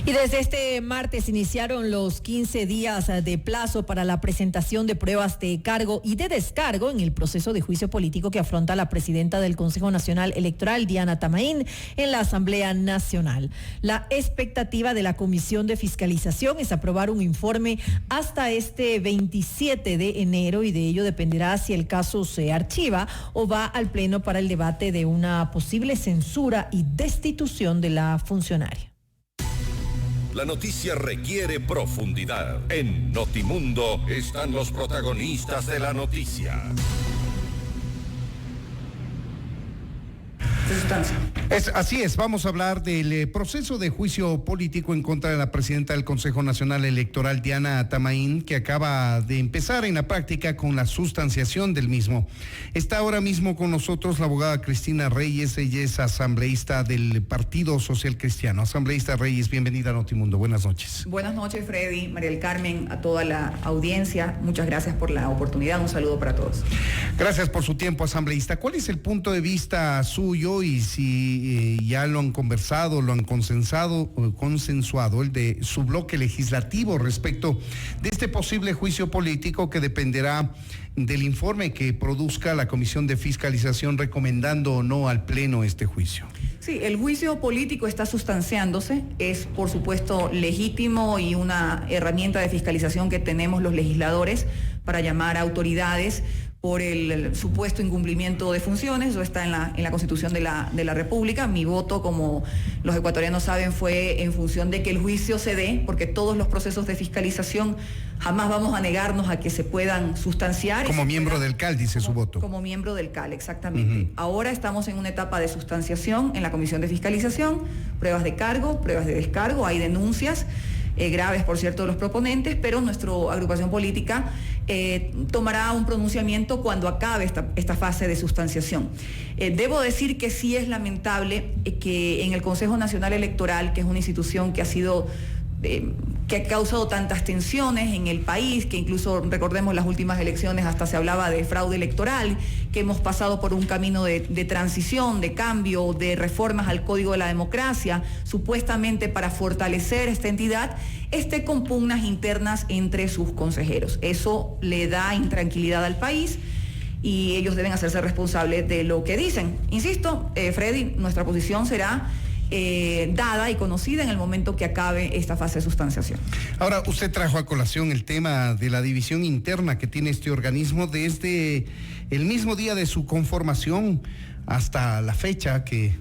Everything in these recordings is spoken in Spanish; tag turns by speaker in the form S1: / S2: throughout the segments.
S1: Y desde este martes iniciaron los 15 días de plazo para la presentación de pruebas de cargo y de descargo en el proceso de juicio político que afronta la presidenta del Consejo Nacional Electoral, Diana Tamaín, en la Asamblea Nacional. La expectativa de la Comisión de Fiscalización es aprobar un informe hasta este 27 de enero y de ello dependerá si el caso se archiva o va al Pleno para el debate de una posible censura y destitución de la funcionaria.
S2: La noticia requiere profundidad. En Notimundo están los protagonistas de la noticia.
S3: Así es, vamos a hablar del proceso de juicio político en contra de la presidenta del Consejo Nacional Electoral, Diana Tamaín, que acaba de empezar en la práctica con la sustanciación del mismo. Está ahora mismo con nosotros la abogada Cristina Reyes, ella es asambleísta del Partido Social Cristiano. Asambleísta Reyes, bienvenida a Notimundo, buenas noches.
S4: Buenas noches, Freddy, María del Carmen, a toda la audiencia, muchas gracias por la oportunidad, un saludo para todos.
S3: Gracias por su tiempo, asambleísta. ¿Cuál es el punto de vista suyo y si ya lo han conversado, lo han consensuado el de su bloque legislativo respecto de este posible juicio político que dependerá del informe que produzca la Comisión de Fiscalización recomendando o no al Pleno este juicio?
S4: Sí, el juicio político está sustanciándose, es por supuesto legítimo y una herramienta de fiscalización que tenemos los legisladores para llamar a autoridades por el supuesto incumplimiento de funciones. Eso está en la Constitución de la República. Mi voto, como los ecuatorianos saben, fue en función de que el juicio se dé, porque todos los procesos de fiscalización jamás vamos a negarnos a que se puedan sustanciar.
S3: Como miembro del CAL, dice su voto. Como
S4: miembro del CAL, exactamente. Ahora estamos en una etapa de sustanciación en la Comisión de Fiscalización, pruebas de cargo, pruebas de descargo, hay denuncias graves, por cierto, de los proponentes, pero nuestra agrupación política tomará un pronunciamiento cuando acabe esta fase de sustanciación. Debo decir que sí es lamentable que en el Consejo Nacional Electoral, que es una institución que ha causado tantas tensiones en el país, que incluso recordemos las últimas elecciones hasta se hablaba de fraude electoral, que hemos pasado por un camino de transición, de cambio, de reformas al Código de la Democracia, supuestamente para fortalecer esta entidad, esté con pugnas internas entre sus consejeros. Eso le da intranquilidad al país y ellos deben hacerse responsables de lo que dicen. Insisto, Freddy, nuestra posición será dada y conocida en el momento que acabe esta fase de sustanciación.
S3: Ahora, usted trajo a colación el tema de la división interna que tiene este organismo desde el mismo día de su conformación hasta la fecha, que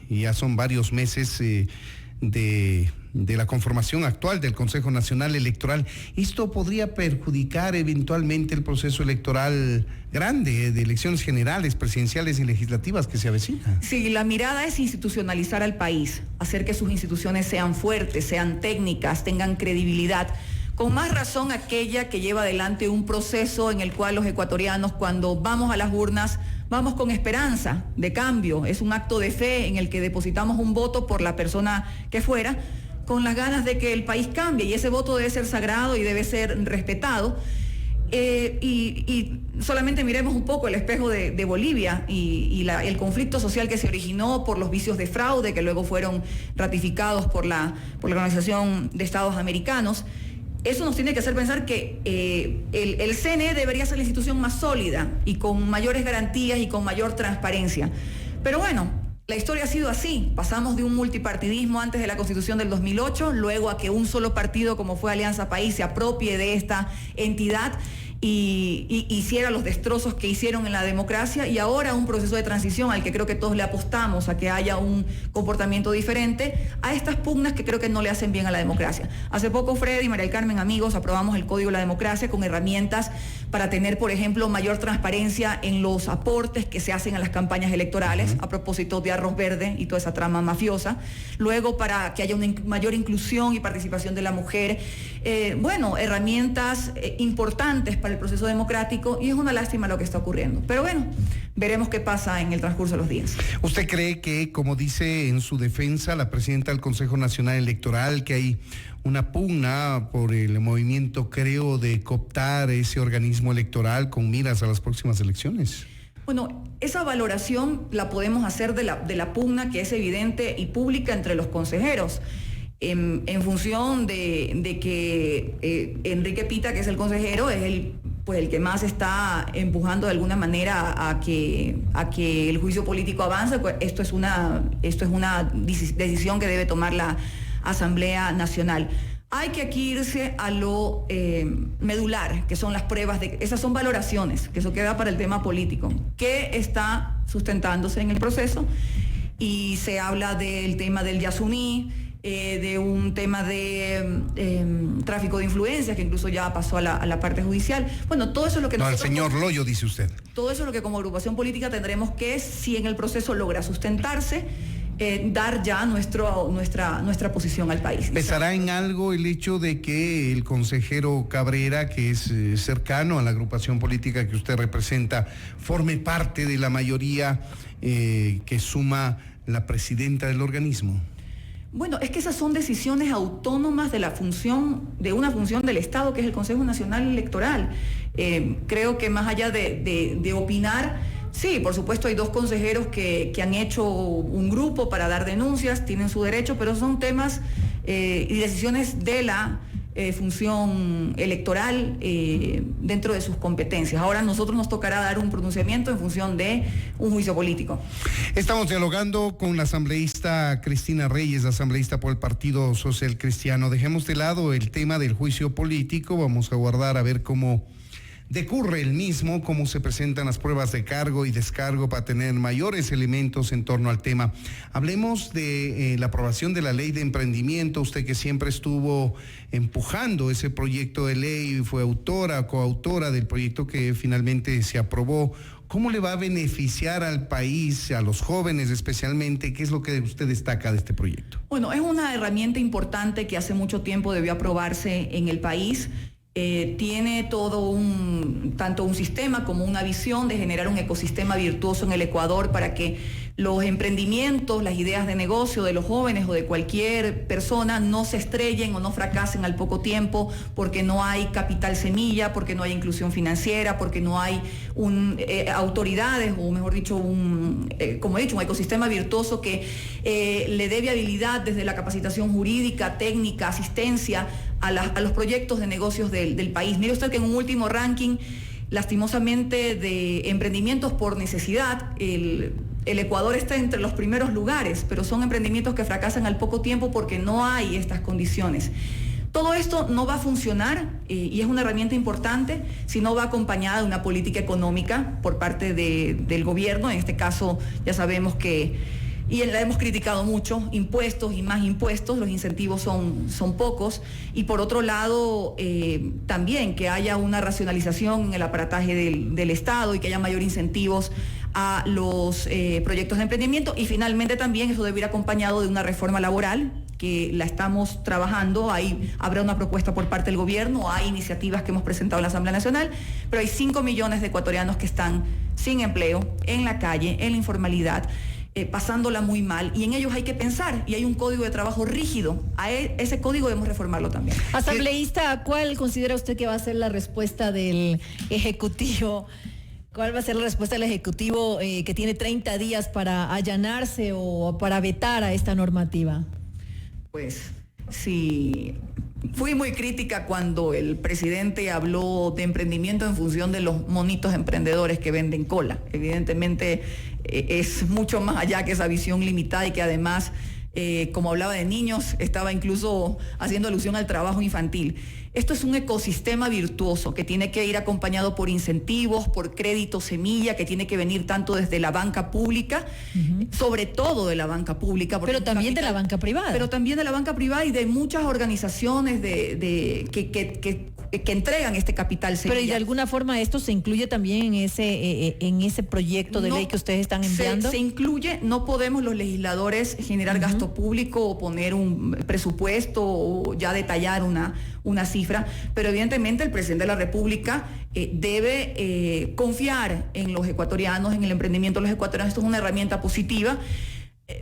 S3: ya son varios meses de la conformación actual del Consejo Nacional Electoral. ¿Esto podría perjudicar eventualmente el proceso electoral grande de elecciones generales, presidenciales y legislativas que se avecina?
S4: Sí, la mirada es institucionalizar al país, hacer que sus instituciones sean fuertes, sean técnicas, tengan credibilidad. Con más razón aquella que lleva adelante un proceso en el cual los ecuatorianos, cuando vamos a las urnas, vamos con esperanza de cambio. Es un acto de fe en el que depositamos un voto por la persona que fuera, con las ganas de que el país cambie, y ese voto debe ser sagrado y debe ser respetado. Y solamente miremos un poco el espejo de Bolivia y el conflicto social que se originó por los vicios de fraude que luego fueron ratificados por la Organización de Estados Americanos. Eso nos tiene que hacer pensar que el CNE debería ser la institución más sólida y con mayores garantías y con mayor transparencia. Pero bueno, la historia ha sido así. Pasamos de un multipartidismo antes de la Constitución del 2008, luego a que un solo partido como fue Alianza País se apropie de esta entidad y hiciera los destrozos que hicieron en la democracia, y ahora un proceso de transición al que creo que todos le apostamos a que haya un comportamiento diferente a estas pugnas que creo que no le hacen bien a la democracia. Hace poco, Freddy, María del Carmen, amigos, aprobamos el Código de la Democracia con herramientas para tener, por ejemplo, mayor transparencia en los aportes que se hacen a las campañas electorales, a propósito de Arroz Verde y toda esa trama mafiosa. Luego, para que haya una mayor inclusión y participación de la mujer. Herramientas importantes para el proceso democrático, y es una lástima lo que está ocurriendo. Pero bueno, veremos qué pasa en el transcurso de los días.
S3: ¿Usted cree que, como dice en su defensa la presidenta del Consejo Nacional Electoral, que hay una pugna por el movimiento, creo, de cooptar ese organismo electoral con miras a las próximas elecciones?
S4: Bueno, esa valoración la podemos hacer de la pugna que es evidente y pública entre los consejeros. en función de que Enrique Pita, que es el consejero, es el que más está empujando de alguna manera a que el juicio político avance. Pues esto es una decisión que debe tomar la Asamblea Nacional. Hay que aquí irse a lo medular, que son las pruebas, esas son valoraciones, que eso queda para el tema político, que está sustentándose en el proceso, y se habla del tema del Yasuní, de un tema de tráfico de influencias, que incluso ya pasó a la parte judicial. Bueno, todo eso es lo que
S3: no, nosotros... No, el señor Loyo, dice usted.
S4: Todo eso es lo que como agrupación política tendremos que, si en el proceso logra sustentarse, dar ya nuestra posición al país.
S3: ¿Pesará en algo el hecho de que el consejero Cabrera, que es cercano a la agrupación política que usted representa, forme parte de la mayoría que suma la presidenta del organismo?
S4: Bueno, es que esas son decisiones autónomas de una función del Estado, que es el Consejo Nacional Electoral. Creo que más allá de opinar, sí, por supuesto hay dos consejeros que han hecho un grupo para dar denuncias, tienen su derecho, pero son temas y decisiones de la función electoral dentro de sus competencias. Ahora a nosotros nos tocará dar un pronunciamiento en función de un juicio político.
S3: Estamos dialogando con la asambleísta Cristina Reyes, asambleísta por el Partido Social Cristiano. Dejemos de lado el tema del juicio político, vamos a guardar a ver cómo decurre el mismo, cómo se presentan las pruebas de cargo y descargo para tener mayores elementos en torno al tema. Hablemos de la aprobación de la ley de emprendimiento. Usted, que siempre estuvo empujando ese proyecto de ley, fue coautora del proyecto que finalmente se aprobó. ¿Cómo le va a beneficiar al país, a los jóvenes especialmente? ¿Qué es lo que usted destaca de este proyecto?
S4: Bueno, es una herramienta importante que hace mucho tiempo debió aprobarse en el país. Tiene todo tanto un sistema como una visión de generar un ecosistema virtuoso en el Ecuador para que los emprendimientos, las ideas de negocio de los jóvenes o de cualquier persona no se estrellen o no fracasen al poco tiempo porque no hay capital semilla, porque no hay inclusión financiera, porque no hay autoridades, o mejor dicho, como he dicho, un ecosistema virtuoso que le dé viabilidad desde la capacitación jurídica, técnica, asistencia a los proyectos de negocios del país. Mire usted que en un último ranking, lastimosamente, de emprendimientos por necesidad, el Ecuador está entre los primeros lugares, pero son emprendimientos que fracasan al poco tiempo porque no hay estas condiciones. Todo esto no va a funcionar y es una herramienta importante si no va acompañada de una política económica por parte del gobierno. En este caso ya sabemos que, y la hemos criticado mucho, impuestos y más impuestos, los incentivos son pocos, y por otro lado también que haya una racionalización en el aparataje del Estado y que haya mayor incentivos a los proyectos de emprendimiento, y finalmente también eso debe ir acompañado de una reforma laboral que la estamos trabajando. Ahí habrá una propuesta por parte del gobierno, hay iniciativas que hemos presentado en la Asamblea Nacional, pero hay 5 millones de ecuatorianos que están sin empleo, en la calle, en la informalidad, pasándola muy mal, y en ellos hay que pensar, y hay un código de trabajo rígido. Ese código debemos reformarlo también.
S1: Asambleísta, ¿cuál considera usted que va a ser la respuesta del Ejecutivo? ¿Cuál va a ser la respuesta del Ejecutivo que tiene 30 días para allanarse o para vetar a esta normativa?
S4: Pues sí, fui muy crítica cuando el presidente habló de emprendimiento en función de los monitos emprendedores que venden cola. Evidentemente es mucho más allá que esa visión limitada, y que además, como hablaba de niños, estaba incluso haciendo alusión al trabajo infantil. Esto es un ecosistema virtuoso que tiene que ir acompañado por incentivos, por crédito semilla, que tiene que venir tanto desde la banca pública, sobre todo de la banca pública.
S1: Pero también de la banca privada.
S4: Pero también de la banca privada y de muchas organizaciones que entregan este capital semilla.
S1: Pero, ¿y de alguna forma esto se incluye también en ese proyecto de ley que ustedes están enviando?
S4: Se incluye. No podemos los legisladores generar gasto público o poner un presupuesto o ya detallar una cifra, pero evidentemente el presidente de la República debe confiar en los ecuatorianos, en el emprendimiento de los ecuatorianos. Esto es una herramienta positiva.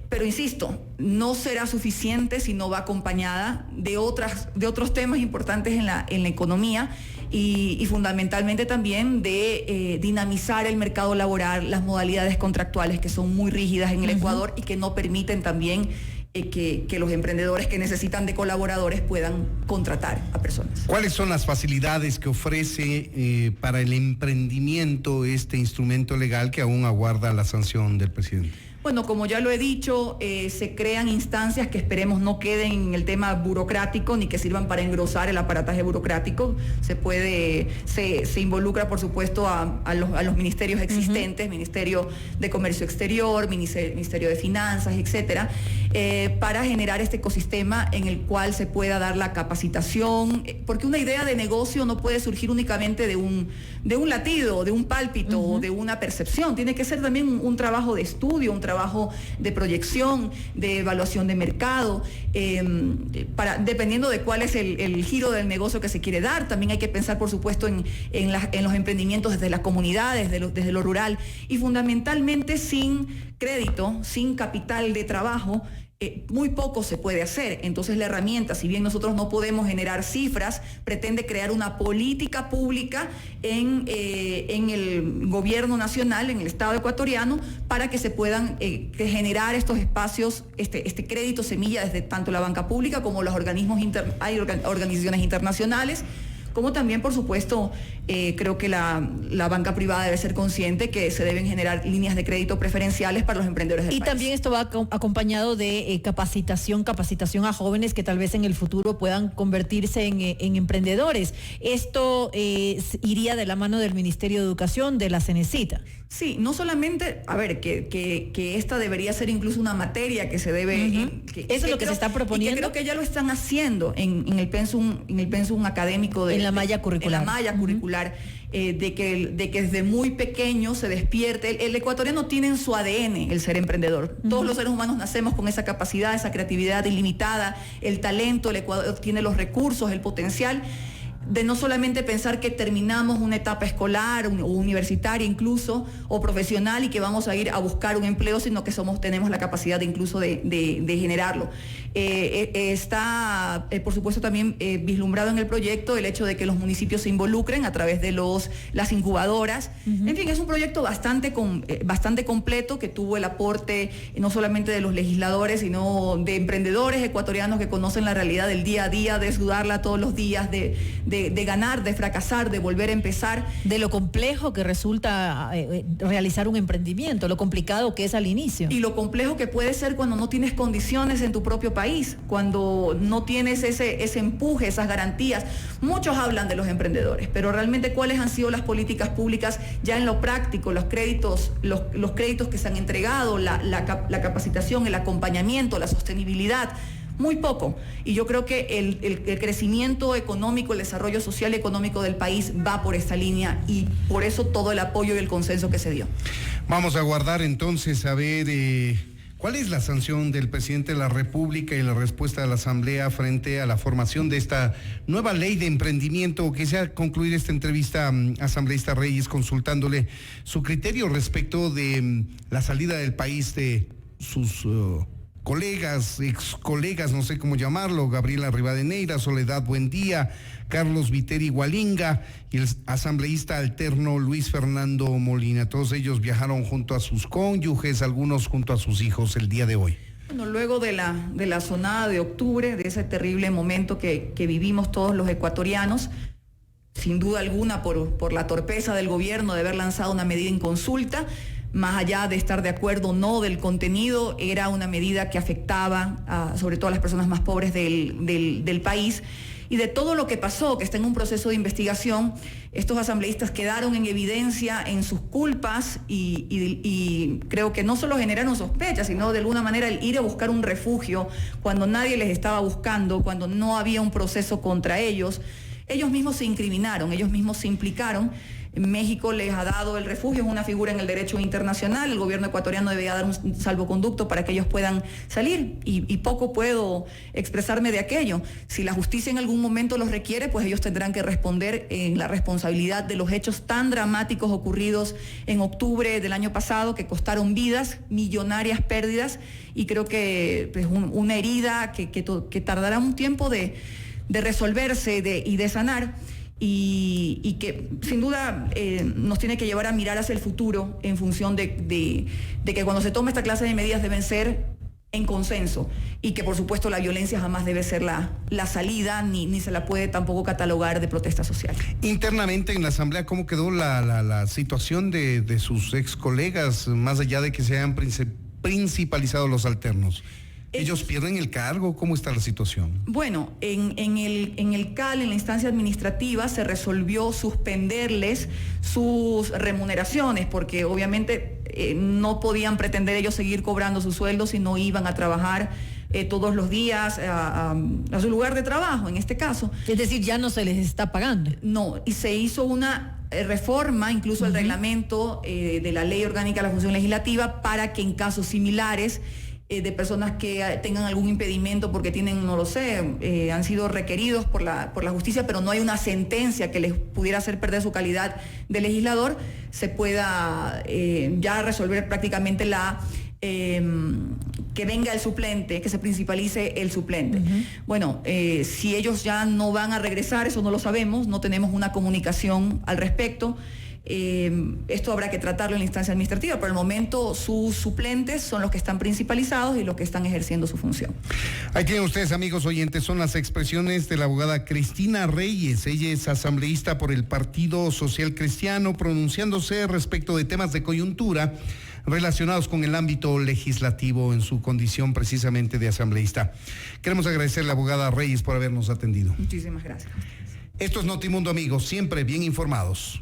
S4: Pero insisto, no será suficiente si no va acompañada de otros temas importantes en la economía y fundamentalmente también de dinamizar el mercado laboral, las modalidades contractuales que son muy rígidas en el Ecuador y que no permiten también que los emprendedores que necesitan de colaboradores puedan contratar a personas.
S3: ¿Cuáles son las facilidades que ofrece para el emprendimiento este instrumento legal que aún aguarda la sanción del presidente?
S4: Bueno, como ya lo he dicho, se crean instancias que esperemos no queden en el tema burocrático ni que sirvan para engrosar el aparataje burocrático. Se involucra, por supuesto, a los ministerios existentes, Ministerio de Comercio Exterior, Ministerio de Finanzas, etcétera, para generar este ecosistema en el cual se pueda dar la capacitación, porque una idea de negocio no puede surgir únicamente de un latido, de un pálpito o de una percepción. Tiene que ser también un trabajo de estudio, un trabajo de proyección, de evaluación de mercado, dependiendo de cuál es el giro del negocio que se quiere dar. También hay que pensar, por supuesto, en los emprendimientos desde las comunidades, desde lo rural, y fundamentalmente sin crédito, sin capital de trabajo, muy poco se puede hacer. Entonces la herramienta, si bien nosotros no podemos generar cifras, pretende crear una política pública en el gobierno nacional, en el Estado ecuatoriano, para que se puedan generar estos espacios, este crédito semilla desde tanto la banca pública como los organismos hay organizaciones internacionales, como también, por supuesto, creo que la banca privada debe ser consciente que se deben generar líneas de crédito preferenciales para los emprendedores del país.
S1: Y también esto va acompañado de capacitación a jóvenes que tal vez en el futuro puedan convertirse en emprendedores. Esto iría de la mano del Ministerio de Educación, de la Cenecita.
S4: Sí, no solamente, a ver, que esta debería ser incluso una materia que se debe...
S1: Eso es lo que se está proponiendo.
S4: Y que creo que ya lo están haciendo en el pensum académico
S1: en la malla curricular.
S4: En la malla curricular, de que desde muy pequeño se despierte. El ecuatoriano tiene en su ADN el ser emprendedor. Todos los seres humanos nacemos con esa capacidad, esa creatividad ilimitada, el talento. El Ecuador tiene los recursos, el potencial de no solamente pensar que terminamos una etapa escolar o universitaria incluso, o profesional, y que vamos a ir a buscar un empleo, sino que tenemos la capacidad incluso de generarlo. Está, por supuesto, también vislumbrado en el proyecto el hecho de que los municipios se involucren a través de las incubadoras. En fin, es un proyecto bastante completo, que tuvo el aporte no solamente de los legisladores, sino de emprendedores ecuatorianos que conocen la realidad del día a día, de sudarla todos los días, de ganar, de fracasar, de volver a empezar.
S1: De lo complejo que resulta realizar un emprendimiento, lo complicado que es al inicio.
S4: Y lo complejo que puede ser cuando no tienes condiciones en tu propio país, cuando no tienes ese empuje, esas garantías. Muchos hablan de los emprendedores, pero realmente cuáles han sido las políticas públicas ya en lo práctico, los créditos que se han entregado, la capacitación, el acompañamiento, la sostenibilidad. Muy poco. Y yo creo que el crecimiento económico, el desarrollo social y económico del país va por esta línea, y por eso todo el apoyo y el consenso que se dio.
S3: Vamos a aguardar entonces a ver cuál es la sanción del presidente de la República y la respuesta de la Asamblea frente a la formación de esta nueva ley de emprendimiento. Quisiera concluir esta entrevista, asambleísta Reyes, consultándole su criterio respecto de la salida del país de sus colegas, ex colegas, no sé cómo llamarlo, Gabriela Rivadeneira, Soledad Buendía, Carlos Viteri Gualinga y el asambleísta alterno Luis Fernando Molina. Todos ellos viajaron junto a sus cónyuges, algunos junto a sus hijos el día de hoy.
S4: Bueno, luego de la sonada de octubre, de ese terrible momento que vivimos todos los ecuatorianos, sin duda alguna por la torpeza del gobierno de haber lanzado una medida en consulta, más allá de estar de acuerdo o no del contenido, era una medida que afectaba sobre todo a las personas más pobres del país. Y de todo lo que pasó, que está en un proceso de investigación, estos asambleístas quedaron en evidencia en sus culpas y creo que no solo generaron sospechas, sino de alguna manera el ir a buscar un refugio cuando nadie les estaba buscando, cuando no había un proceso contra ellos. Ellos mismos se incriminaron, ellos mismos se implicaron. México les ha dado el refugio, es una figura en el derecho internacional, el gobierno ecuatoriano debía dar un salvoconducto para que ellos puedan salir, y poco puedo expresarme de aquello. Si la justicia en algún momento los requiere, pues ellos tendrán que responder en la responsabilidad de los hechos tan dramáticos ocurridos en octubre del año pasado, que costaron vidas, millonarias pérdidas, y creo que pues, una herida que tardará un tiempo de resolverse y de sanar. Y que sin duda nos tiene que llevar a mirar hacia el futuro en función de que cuando se tome esta clase de medidas deben ser en consenso, y que por supuesto la violencia jamás debe ser la salida, ni se la puede tampoco catalogar de protesta social.
S3: Internamente en la Asamblea, ¿cómo quedó la situación de sus ex colegas, más allá de que se hayan principalizado los alternos? ¿Ellos pierden el cargo? ¿Cómo está la situación?
S4: Bueno, en el CAL, en la instancia administrativa, se resolvió suspenderles sus remuneraciones, porque obviamente no podían pretender ellos seguir cobrando sus sueldos si no iban a trabajar todos los días a su lugar de trabajo, en este caso.
S1: Es decir, ya no se les está pagando.
S4: No, y se hizo una reforma, incluso al reglamento de la Ley Orgánica de la Función Legislativa, para que en casos similares de personas que tengan algún impedimento porque tienen, no lo sé, han sido requeridos por la justicia, pero no hay una sentencia que les pudiera hacer perder su calidad de legislador, se pueda ya resolver prácticamente que venga el suplente, que se principalice el suplente. Bueno, si ellos ya no van a regresar, eso no lo sabemos, no tenemos una comunicación al respecto. Esto habrá que tratarlo en la instancia administrativa. Por el momento sus suplentes son los que están principalizados y los que están ejerciendo su función.
S3: Ahí tienen ustedes, amigos oyentes, son las expresiones de la abogada Cristina Reyes. Ella es asambleísta por el Partido Social Cristiano, pronunciándose respecto de temas de coyuntura relacionados con el ámbito legislativo en su condición precisamente de asambleísta. Queremos agradecerle a la abogada Reyes por habernos atendido.
S4: Muchísimas gracias.
S3: Esto es Notimundo, amigos, siempre bien informados.